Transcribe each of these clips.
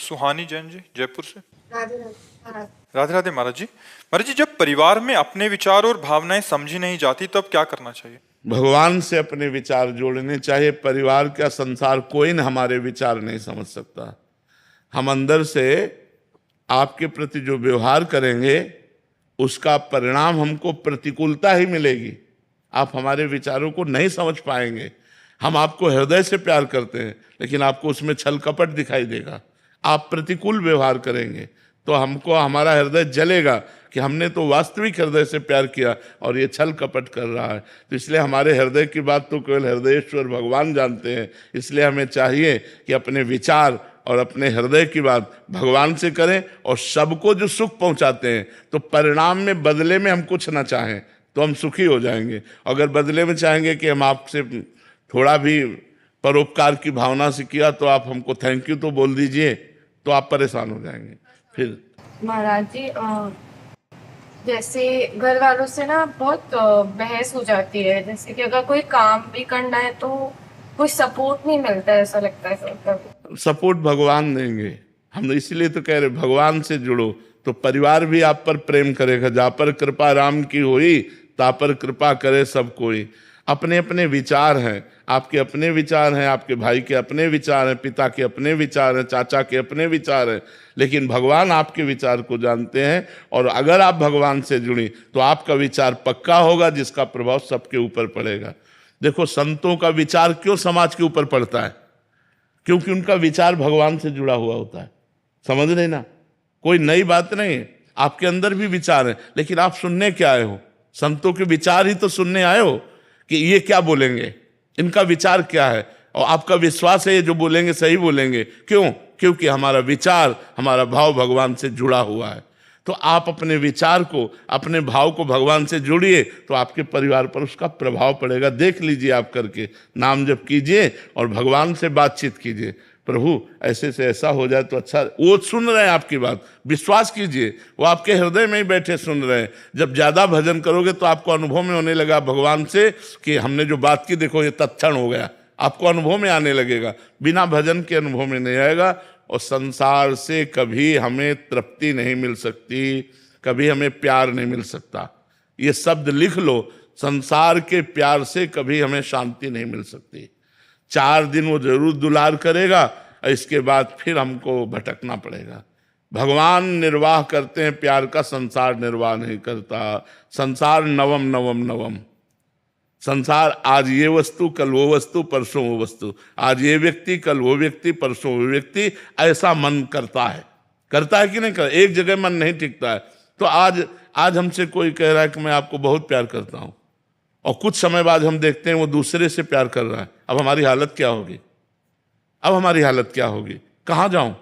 सुहानी जैन जी, जयपुर से। राधे राधे महाराज। राधे राधे महाराज जी। महाराज जी, जब परिवार में अपने विचार और भावनाएं समझी नहीं जाती तब क्या करना चाहिए? भगवान से अपने विचार जोड़ने चाहिए। परिवार का संसार कोई न हमारे विचार नहीं समझ सकता। हम अंदर से आपके प्रति जो व्यवहार करेंगे उसका परिणाम हमको प्रतिकूलता ही मिलेगी। आप हमारे विचारों को नहीं समझ पाएंगे। हम आपको हृदय से प्यार करते हैं लेकिन आपको उसमें छल कपट दिखाई देगा। आप प्रतिकूल व्यवहार करेंगे तो हमको हमारा हृदय जलेगा कि हमने तो वास्तविक हृदय से प्यार किया और ये छल कपट कर रहा है। तो इसलिए हमारे हृदय की बात तो केवल हृदयेश्वर भगवान जानते हैं। इसलिए हमें चाहिए कि अपने विचार और अपने हृदय की बात भगवान से करें और सबको जो सुख पहुंचाते हैं तो परिणाम में बदले में हम कुछ ना चाहें तो हम सुखी हो जाएंगे। अगर बदले में चाहेंगे कि हम आपसे थोड़ा भी परोपकार की भावना से किया तो आप हमको थैंक यू तो बोल दीजिए, तो आप परेशान हो जाएंगे। फिर महाराज जी, जैसे घर वालों से ना बहुत बहस हो जाती है। जैसे कि अगर कोई काम भी करना है तो कोई सपोर्ट नहीं मिलता है, ऐसा लगता है सबका। सपोर्ट भगवान देंगे। हम इसीलिए तो कह रहे भगवान से जुड़ो तो परिवार भी आप पर प्रेम करेगा। जा पर कृपा राम की होई ता पर कृपा करे सब कोई। अपने अपने विचार हैं, आपके अपने विचार हैं, आपके भाई के अपने विचार हैं, पिता के अपने विचार हैं, चाचा के अपने विचार हैं, लेकिन भगवान आपके विचार को जानते हैं। और अगर आप भगवान से जुड़ी तो आपका विचार पक्का होगा जिसका प्रभाव सबके ऊपर पड़ेगा। देखो, संतों का विचार क्यों समाज के ऊपर पड़ता है? क्योंकि उनका विचार भगवान से जुड़ा हुआ होता है। समझ रहे ना? कोई नई बात नहीं है। आपके अंदर भी विचार है लेकिन आप सुनने क्या आए हो? संतों के विचार ही तो सुनने आए हो कि ये क्या बोलेंगे, इनका विचार क्या है, और आपका विश्वास है ये जो बोलेंगे सही बोलेंगे। क्यों? क्योंकि हमारा विचार, हमारा भाव भगवान से जुड़ा हुआ है। तो आप अपने विचार को, अपने भाव को भगवान से जोड़िए तो आपके परिवार पर उसका प्रभाव पड़ेगा। देख लीजिए, आप करके नाम जप कीजिए और भगवान से बातचीत कीजिए। प्रभु ऐसे से ऐसा हो जाए तो अच्छा। वो सुन रहे हैं आपकी बात, विश्वास कीजिए, वो आपके हृदय में ही बैठे सुन रहे हैं। जब ज़्यादा भजन करोगे तो आपको अनुभव में होने लगा भगवान से कि हमने जो बात की देखो ये तत्क्षण हो गया। आपको अनुभव में आने लगेगा, बिना भजन के अनुभव में नहीं आएगा। और संसार से कभी हमें तृप्ति नहीं मिल सकती, कभी हमें प्यार नहीं मिल सकता। ये शब्द लिख लो, संसार के प्यार से कभी हमें शांति नहीं मिल सकती। 4 दिन वो जरूर दुलार करेगा, इसके बाद फिर हमको भटकना पड़ेगा। भगवान निर्वाह करते हैं प्यार का, संसार निर्वाह नहीं करता। संसार नवम नवम नवम संसार। आज ये वस्तु, कल वो वस्तु, परसों वो वस्तु। आज ये व्यक्ति, कल वो व्यक्ति, परसों वो व्यक्ति। ऐसा मन करता है कि नहीं कर? एक जगह मन नहीं टिकता है। तो आज हमसे कोई कह रहा है कि मैं आपको बहुत प्यार करता हूं, और कुछ समय बाद हम देखते हैं वो दूसरे से प्यार कर रहा है। अब हमारी हालत क्या होगी? कहाँ जाऊं?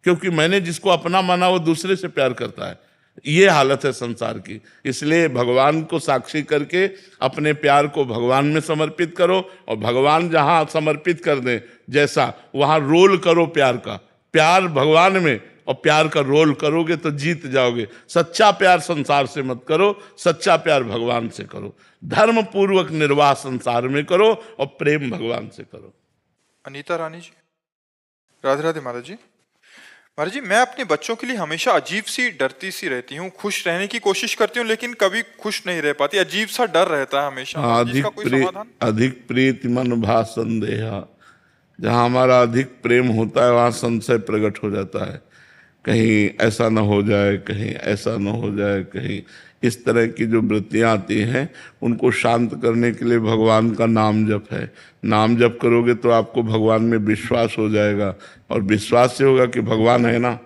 क्योंकि मैंने जिसको अपना माना वो दूसरे से प्यार करता है। ये हालत है संसार की। इसलिए भगवान को साक्षी करके अपने प्यार को भगवान में समर्पित करो, और भगवान जहां समर्पित कर दें जैसा, वहां रोल करो प्यार का। प्यार भगवान में और प्यार का रोल करोगे तो जीत जाओगे। सच्चा प्यार संसार से मत करो, सच्चा प्यार भगवान से करो। धर्म पूर्वक निर्वाह संसार में करो और प्रेम भगवान से करो। अनीता रानी जी, राधे राधे महाराज जी। महाराज जी, मैं अपने बच्चों के लिए हमेशा अजीब सी डरती सी रहती हूँ। खुश रहने की कोशिश करती हूँ लेकिन कभी खुश नहीं रह पाती। अजीब सा डर रहता है हमेशा। इसका कोई समाधान? अधिक प्रीति मन भा संदेहा। जहाँ हमारा अधिक प्रेम होता है वहाँ संशय प्रकट हो जाता है। कहीं ऐसा न हो जाए, कहीं ऐसा न हो जाए, कहीं इस तरह की जो वृत्तियाँ आती हैं उनको शांत करने के लिए भगवान का नाम जप है। नाम जप करोगे तो आपको भगवान में विश्वास हो जाएगा, और विश्वास से होगा कि भगवान है ना।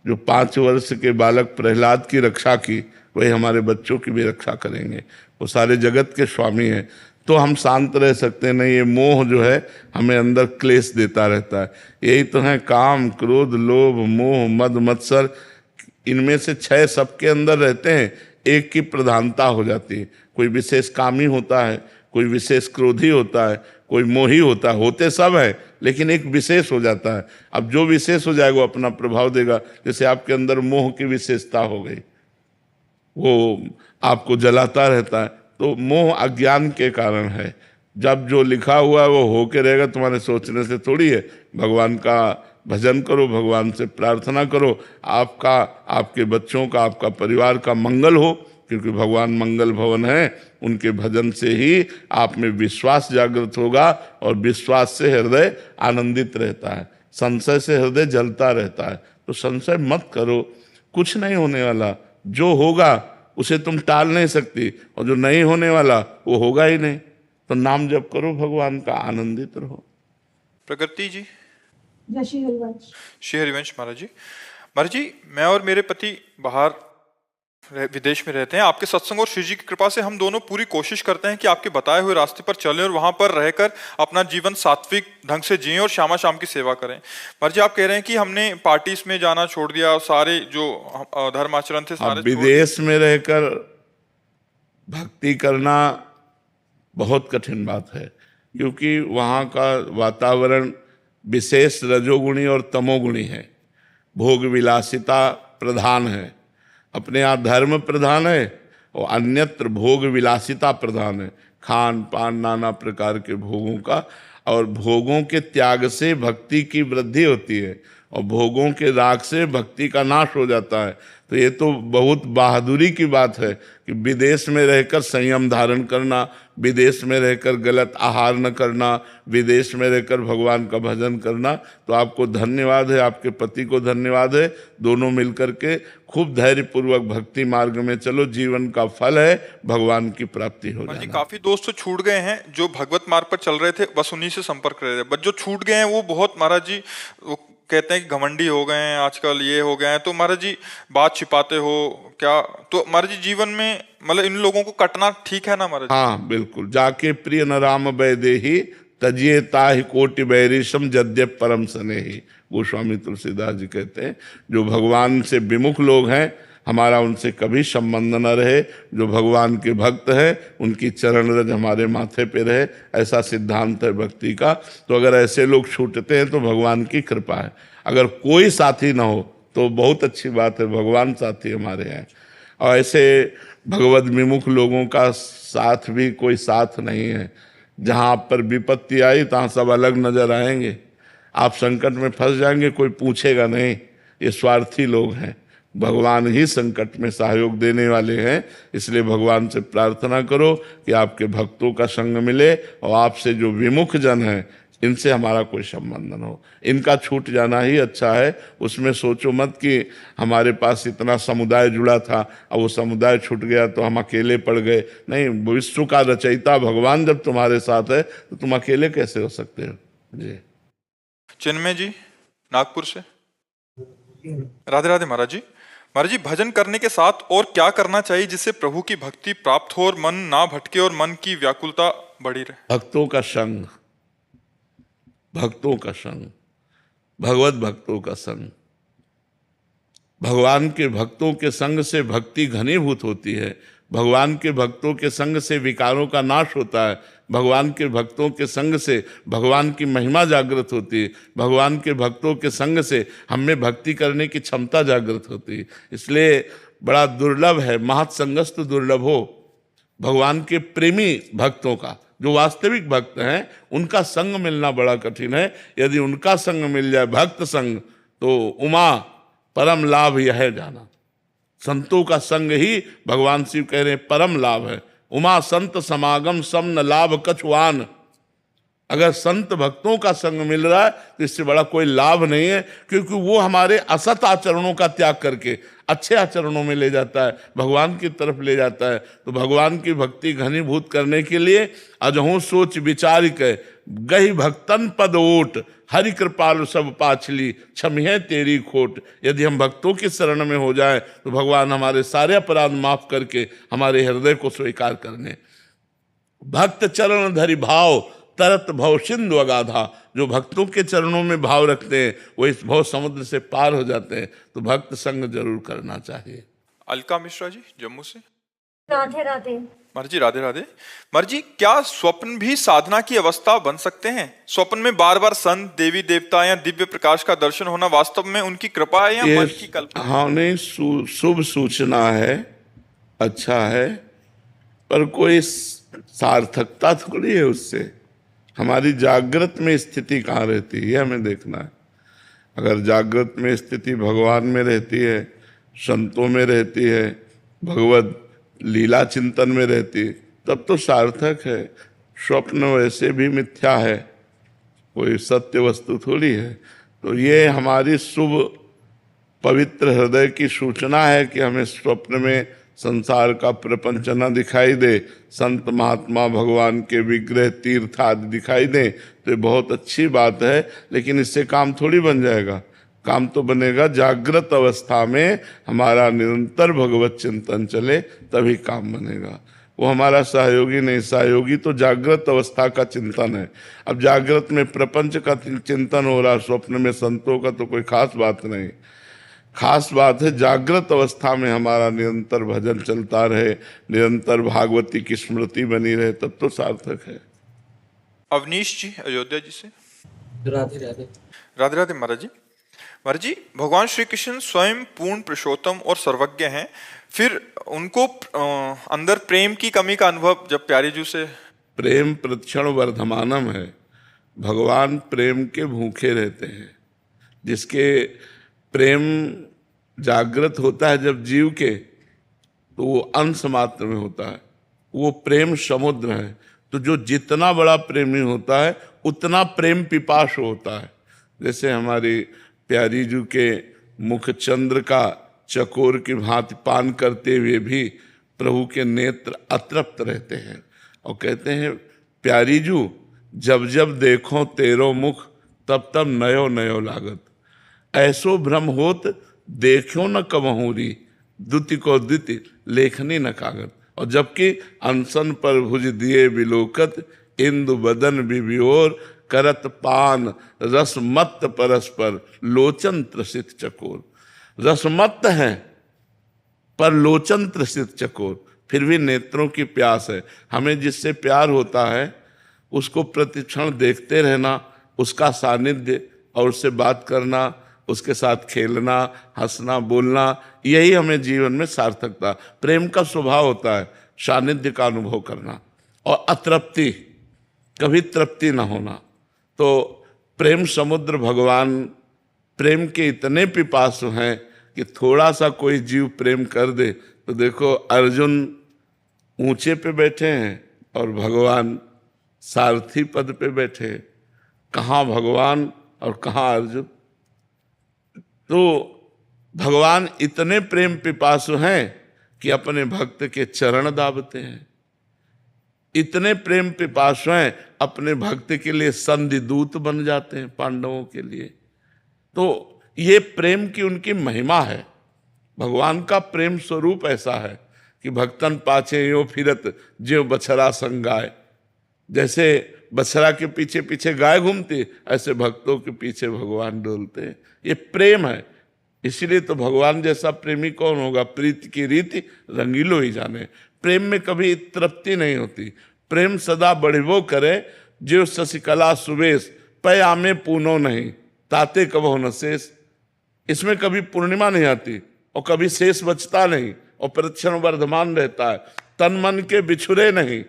जो 5 वर्ष के बालक प्रहलाद की रक्षा की, वही हमारे बच्चों की भी रक्षा करेंगे। वो सारे जगत के स्वामी हैं। तो हम शांत रह सकते हैं। नहीं, ये मोह जो है हमें अंदर क्लेश देता रहता है। यही तो है काम, क्रोध, लोभ, मोह, मद, मत्सर। इनमें से 6 सबके अंदर रहते हैं, एक की प्रधानता हो जाती है। कोई विशेष कामी होता है, कोई विशेष क्रोधी होता है, कोई मोही होता है। होते सब है लेकिन एक विशेष हो जाता है। अब जो विशेष हो जाएगा वो अपना प्रभाव देगा। जैसे आपके अंदर मोह की विशेषता हो गई, वो आपको जलाता रहता है, तो मोह अज्ञान के कारण है। जब जो लिखा हुआ है वो होके रहेगा, तुम्हारे सोचने से थोड़ी है। भगवान का भजन करो, भगवान से प्रार्थना करो, आपका, आपके बच्चों का, आपका परिवार का मंगल हो, क्योंकि भगवान मंगल भवन है। उनके भजन से ही आप में विश्वास जागृत होगा और विश्वास से हृदय आनंदित रहता है, संशय से हृदय जलता रहता है। तो संशय मत करो, कुछ नहीं होने वाला, जो होगा उसे तुम टाल नहीं सकती, और जो नहीं होने वाला वो होगा ही नहीं। तो नाम जप करो भगवान का, आनंदित रहो। प्रकृति जी। जय श्री हरिवंश। श्री हरिवंश महाराज जी। महाराज जी, मैं और मेरे पति बाहर विदेश में रहते हैं। आपके सत्संग और श्री जी की कृपा से हम दोनों पूरी कोशिश करते हैं कि आपके बताए हुए रास्ते पर चलें और वहां पर रहकर अपना जीवन सात्विक ढंग से जिएं और श्यामा शाम की सेवा करें। महाराज जी, आप कह रहे हैं कि हमने पार्टीज में जाना छोड़ दिया, सारे जो धर्म आचरण थे सारे विदेश में रहकर भक्ति करना बहुत कठिन बात है, क्योंकि वहाँ का वातावरण विशेष रजोगुणी और तमोगुणी है। भोग विलासिता प्रधान है, अपने यहाँ धर्म प्रधान है और अन्यत्र भोग विलासिता प्रधान है, खान पान नाना प्रकार के भोगों का, और भोगों के त्याग से भक्ति की वृद्धि होती है और भोगों के राग से भक्ति का नाश हो जाता है। तो ये तो बहुत बहादुरी की बात है कि विदेश में रहकर संयम धारण करना, विदेश में रहकर गलत आहार न करना, विदेश में रहकर भगवान का भजन करना। तो आपको धन्यवाद है, आपके पति को धन्यवाद है। दोनों मिलकर के खूब धैर्यपूर्वक भक्ति मार्ग में चलो, जीवन का फल है भगवान की प्राप्ति हो जाना। काफी दोस्त तो छूट गए हैं जो भगवत मार्ग पर चल रहे थे, बस उन्हीं से संपर्क रहे थे। बट जो छूट गए हैं वो बहुत, महाराज जी वो कहते हैं कि घमंडी हो गए हैं आजकल, ये हो गए हैं। तो महाराज जी बात छिपाते हो क्या? तो महाराज जी जीवन में मतलब इन लोगों को कटना ठीक है ना महाराज? हाँ बिल्कुल। जाके प्रिय न राम वैदेही तजिए ताहि कोटि बैरिशम जद्य परम स्नेही, गोस्वामी तुलसीदास जी कहते हैं जो भगवान से विमुख लोग हैं, हमारा उनसे कभी संबंध न रहे। जो भगवान के भक्त हैं उनकी चरण रज हमारे माथे पे रहे, ऐसा सिद्धांत है भक्ति का। तो अगर ऐसे लोग छूटते हैं तो भगवान की कृपा है। अगर कोई साथी ना हो तो बहुत अच्छी बात है, भगवान साथी हमारे हैं। और ऐसे भगवत विमुख लोगों का साथ भी कोई साथ नहीं है। जहाँ आप पर विपत्ति आई तहाँ सब अलग नजर आएंगे, आप संकट में फंस जाएंगे, कोई पूछेगा नहीं। ये स्वार्थी लोग हैं, भगवान ही संकट में सहयोग देने वाले हैं। इसलिए भगवान से प्रार्थना करो कि आपके भक्तों का संग मिले और आपसे जो विमुख जन हैं इनसे हमारा कोई संबंध न हो। इनका छूट जाना ही अच्छा है। उसमें सोचो मत कि हमारे पास इतना समुदाय जुड़ा था और वो समुदाय छूट गया तो हम अकेले पड़ गए। नहीं, विश्व का रचयिता भगवान जब तुम्हारे साथ है तो तुम अकेले कैसे हो सकते हो जी। चिन्मय जी नागपुर से। राधे राधे महाराज जी। महाराज जी, भजन करने के साथ और क्या करना चाहिए जिससे प्रभु की भक्ति प्राप्त हो और मन ना भटके और मन की व्याकुलता बढ़ी रहे? भक्तों का संग, भक्तों का संग, भगवत भक्तों का संग। भगवान के भक्तों के संग से भक्ति घनीभूत होती है। भगवान के भक्तों के संग से विकारों का नाश होता है। भगवान के भक्तों के संग से भगवान की महिमा जागृत होती है। भगवान के भक्तों के संग से हम में भक्ति करने की क्षमता जागृत होती है। इसलिए बड़ा दुर्लभ है, महत्संगस्तु दुर्लभ हो। भगवान के प्रेमी भक्तों का, जो वास्तविक भक्त हैं, उनका संग मिलना बड़ा कठिन है। यदि उनका संग मिल जाए, भक्त संग, तो उमा परम लाभ यह है जाना। संतों का संग ही भगवान शिव कह रहे हैं परम लाभ है। उमा संत समागम सम न लाभ कछुआन। अगर संत भक्तों का संग मिल रहा है तो इससे बड़ा कोई लाभ नहीं है, क्योंकि वो हमारे असत आचरणों का त्याग करके अच्छे आचरणों में ले जाता है, भगवान की तरफ ले जाता है। तो भगवान की भक्ति घनीभूत करने के लिए अजहू सोच विचार के गही भक्तन पद ओट, हरि कृपालु सब पाछली क्षमिहे तेरी खोट। यदि हम भक्तों की शरण में हो जाए तो भगवान हमारे सारे अपराध माफ करके हमारे हृदय को स्वीकार करने। भक्त चरण धरि भाव तरत भव सिंधु अगाधा। जो भक्तों के चरणों में भाव रखते हैं वो इस भव समुद्र से पार हो जाते हैं। तो भक्त संग जरूर करना चाहिए। अलका मिश्रा जी जम्मू से। राधे राधे। महाराज जी राधे राधे। महाराज जी, क्या स्वप्न भी साधना की अवस्था बन सकते हैं? स्वप्न में बार बार संत देवी देवता या दिव्य प्रकाश का दर्शन होना वास्तव में उनकी कृपा है या मन की कल्पना? हाँ, नहीं, शुभ सूचना है, अच्छा है, पर कोई सार्थकता थोड़ी है उससे। हमारी जागृत में स्थिति कहाँ रहती है हमें देखना है। अगर जागृत में स्थिति भगवान में रहती है, संतों में रहती है, भगवत लीला चिंतन में रहती है, तब तो सार्थक है। स्वप्न वैसे भी मिथ्या है, कोई सत्य वस्तु थोड़ी है। तो ये हमारी शुभ पवित्र हृदय की सूचना है कि हमें स्वप्न में संसार का प्रपंच न दिखाई दे, संत महात्मा भगवान के विग्रह तीर्थ आदि दिखाई दे, तो ये बहुत अच्छी बात है। लेकिन इससे काम थोड़ी बन जाएगा। काम तो बनेगा जागृत अवस्था में हमारा निरंतर भगवत चिंतन चले, तभी काम बनेगा। वो हमारा सहयोगी नहीं, सहयोगी तो जागृत अवस्था का चिंतन है। अब जागृत में प्रपंच का चिंतन हो रहा, स्वप्न में संतों का तो कोई खास बात नहीं। खास बात है जागृत अवस्था में हमारा निरंतर भजन चलता रहे, निरंतर भागवती की स्मृति बनी रहे, तब तो सार्थक है। अवनीश जी अयोध्या जी से। राधे राधे। राधे राधे महाराज जी। महाराज जी, भगवान श्री कृष्ण स्वयं पूर्ण पुरुषोत्तम और सर्वज्ञ हैं, फिर उनको अंदर प्रेम की कमी का अनुभव जब प्यारी जू से। प्रेम प्रतिक्षण वर्धमानम है। भगवान प्रेम के भूखे रहते हैं। जिसके प्रेम जागृत होता है जब जीव के, तो वो अंश मात्र में होता है, वो प्रेम समुद्र है। तो जो जितना बड़ा प्रेमी होता है उतना प्रेम पिपासु होता है। जैसे हमारी प्यारी जू के मुख चंद्र का चकोर की भांति पान करते हुए भी प्रभु के नेत्र अतृप्त रहते हैं और कहते हैं, प्यारी जू जब जब देखो तेरो मुख, तब तब नयो नयो लागत। ऐसो भ्रम होत देखो न कबहूरी, द्युति को द्युति लेखनी न कागत। और जबकि अनशन पर भुज दिए बिलोकत, इंदु बदन बिबियोर करत पान रसमत्त परस्पर, लोचन त्रसित चकोर। रसमत्त है पर लोचन त्रसित चकोर, फिर भी नेत्रों की प्यास है। हमें जिससे प्यार होता है उसको प्रतिक्षण देखते रहना, उसका सानिध्य और उससे बात करना, उसके साथ खेलना, हंसना, बोलना, यही हमें जीवन में सार्थकता। प्रेम का स्वभाव होता है सानिध्य का अनुभव करना और अतृप्ति, कभी तृप्ति ना होना। तो प्रेम समुद्र भगवान प्रेम के इतने पिपासु हैं कि थोड़ा सा कोई जीव प्रेम कर दे तो देखो, अर्जुन ऊंचे पे बैठे हैं और भगवान सारथी पद पे बैठे हैं। कहाँ भगवान और कहाँ अर्जुन। तो भगवान इतने प्रेम पिपासु हैं कि अपने भक्त के चरण दाबते हैं। इतने प्रेम पिपासु हैं, अपने भक्त के लिए संधि दूत बन जाते हैं पांडवों के लिए। तो ये प्रेम की उनकी महिमा है। भगवान का प्रेम स्वरूप ऐसा है कि भक्तन पाछे यो फिरत ज्यों बछड़ा संग गाय। जैसे बछड़ा के पीछे पीछे गाय घूमती, ऐसे भक्तों के पीछे भगवान डोलते हैं। ये प्रेम है। इसीलिए तो भगवान जैसा प्रेमी कौन होगा। प्रीति की रीति रंगीलो ही जाने। प्रेम में कभी तृप्ति नहीं होती। प्रेम सदा बढ़िबो करे, जो शशिकला सुवेश पयामे पूनो नहीं, ताते कबो न शेष। इसमें कभी पूर्णिमा नहीं आती और कभी शेष बचता नहीं और प्रतिक्षण वर्धमान रहता है। तन मन के बिछुरे नहीं,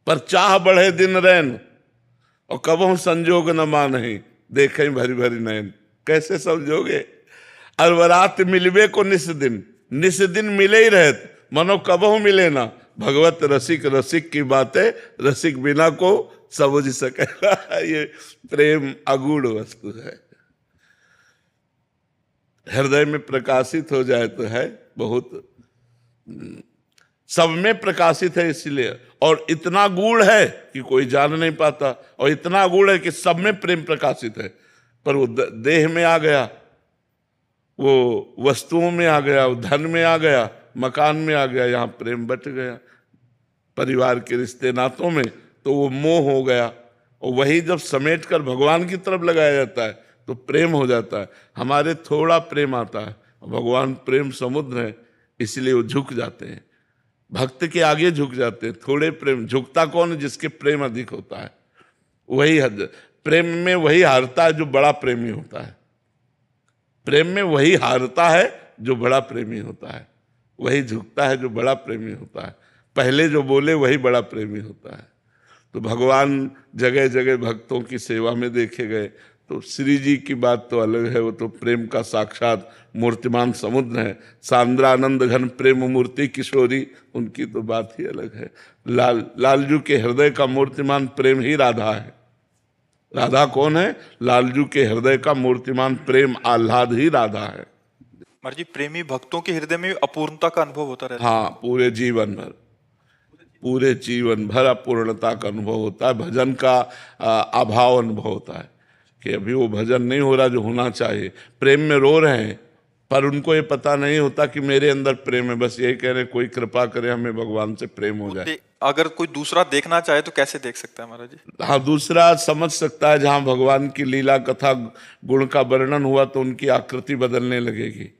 पर चाह बढ़े दिन रैन, और कबो संजोग न मानहि, देखें भरी भरी नयन। कैसे समझोगे। अरवरात मिलबे को निस दिन मिले ही रहत, मनो कबहू मिले ना। भगवत रसिक रसिक की बातें रसिक बिना को समझ सकेगा। ये प्रेम अगूढ़ वस्तु है। हृदय में प्रकाशित हो जाए तो है बहुत, सब में प्रकाशित है इसलिए। और इतना गूढ़ है कि कोई जान नहीं पाता, और इतना गूढ़ है कि सब में प्रेम प्रकाशित है। पर वो देह में आ गया, वो वस्तुओं में आ गया, वो धन में आ गया, मकान में आ गया, यहाँ प्रेम बट गया। परिवार के रिश्ते नातों में तो वो मोह हो गया, और वही जब समेट कर भगवान की तरफ लगाया जाता है तो प्रेम हो जाता है। हमारे थोड़ा प्रेम आता है, भगवान प्रेम समुद्र है, इसलिए वो झुक जाते हैं, भक्त के आगे झुक जाते हैं। थोड़े प्रेम, झुकता कौन है? जिसके प्रेम अधिक होता है। वही प्रेम में वही हारता है जो बड़ा प्रेमी होता है। प्रेम में वही हारता है जो बड़ा प्रेमी होता है, वही झुकता है जो बड़ा प्रेमी होता है। पहले जो बोले वही बड़ा प्रेमी होता है। तो भगवान जगह जगह भक्तों की सेवा में देखे गए, तो श्री जी की बात तो अलग है, वो तो प्रेम का साक्षात मूर्तिमान समुद्र है। सांद्रानंद घन प्रेम मूर्ति किशोरी, उनकी तो बात ही अलग है। लालजू के हृदय का मूर्तिमान प्रेम ही राधा है। राधा कौन है? लालजू के हृदय का मूर्तिमान प्रेम आह्लाद ही राधा है। महाराज जी, प्रेमी भक्तों के हृदय में अपूर्णता का अनुभव होता रहता है। हाँ, पूरे जीवन भर अपूर्णता का अनुभव होता है। भजन का अभाव अनुभव होता है कि अभी वो भजन नहीं हो रहा जो होना चाहिए। प्रेम में रो रहे हैं पर उनको ये पता नहीं होता कि मेरे अंदर प्रेम है। बस यही कह रहे हैं कोई कृपा करे हमें भगवान से प्रेम हो जाए। अगर कोई दूसरा देखना चाहे तो कैसे देख सकता है महाराज जी? हाँ, दूसरा समझ सकता है। जहाँ भगवान की लीला कथा गुण का वर्णन हुआ तो उनकी आकृति बदलने लगेगी।